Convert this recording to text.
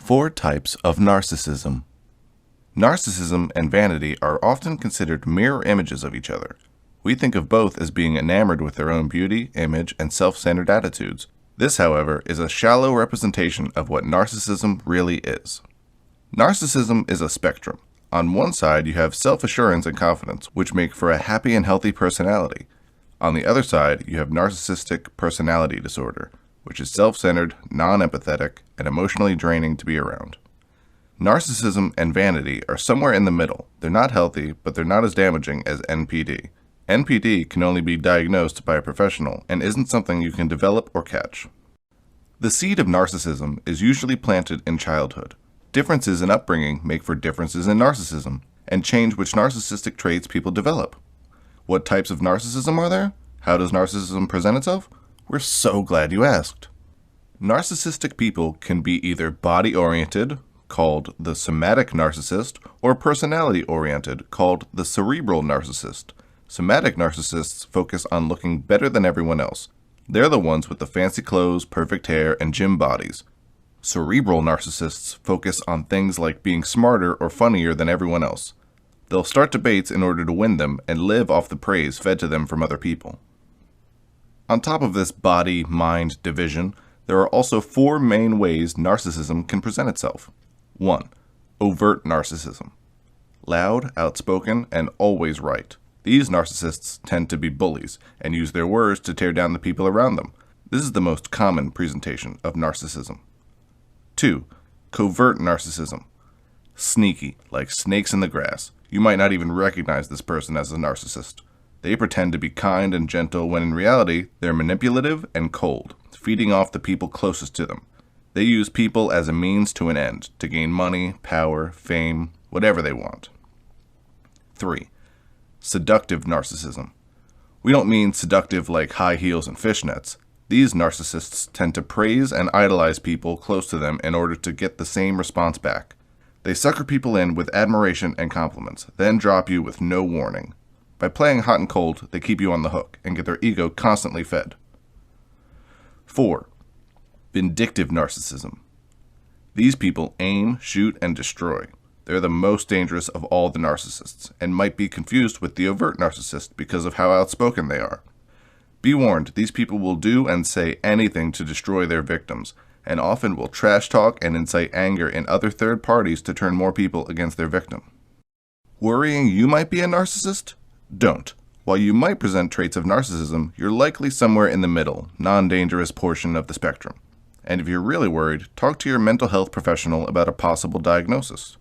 4 types of narcissism. Narcissism and vanity are often considered mirror images of each other. We think of both as being enamored with their own beauty, image, and self-centered attitudes. This, however, is a shallow representation of what narcissism really is. Narcissism is a spectrum. On one side, you have self-assurance and confidence, which make for a happy and healthy personality. On the other side, you have narcissistic personality disorder, which is self-centered, non-empathetic, and emotionally draining to be around. Narcissism and vanity are somewhere in the middle. They're not healthy, but they're not as damaging as NPD. NPD can only be diagnosed by a professional and isn't something you can develop or catch. The seed of narcissism is usually planted in childhood. Differences in upbringing make for differences in narcissism and change which narcissistic traits people develop. What types of narcissism are there? How does narcissism present itself? We're so glad you asked. Narcissistic people can be either body-oriented, called the somatic narcissist, or personality-oriented, called the cerebral narcissist. Somatic narcissists focus on looking better than everyone else. They're the ones with the fancy clothes, perfect hair, and gym bodies. Cerebral narcissists focus on things like being smarter or funnier than everyone else. They'll start debates in order to win them and live off the praise fed to them from other people. On top of this body-mind division, there are also 4 main ways narcissism can present itself. 1. Overt narcissism. Loud, outspoken, and always right. These narcissists tend to be bullies and use their words to tear down the people around them. This is the most common presentation of narcissism. 2. Covert narcissism. Sneaky, like snakes in the grass. You might not even recognize this person as a narcissist. They pretend to be kind and gentle when in reality, they're manipulative and cold, feeding off the people closest to them. They use people as a means to an end, to gain money, power, fame, whatever they want. 3. Seductive narcissism. We don't mean seductive like high heels and fishnets. These narcissists tend to praise and idolize people close to them in order to get the same response back. They sucker people in with admiration and compliments, then drop you with no warning. By playing hot and cold, they keep you on the hook and get their ego constantly fed. 4. Vindictive narcissism. These people aim, shoot, and destroy. They're the most dangerous of all the narcissists, and might be confused with the overt narcissist because of how outspoken they are. Be warned, these people will do and say anything to destroy their victims, and often will trash talk and incite anger in other third parties to turn more people against their victim. Worrying you might be a narcissist? Don't. While you might present traits of narcissism, you're likely somewhere in the middle, non-dangerous portion of the spectrum. And if you're really worried, talk to your mental health professional about a possible diagnosis.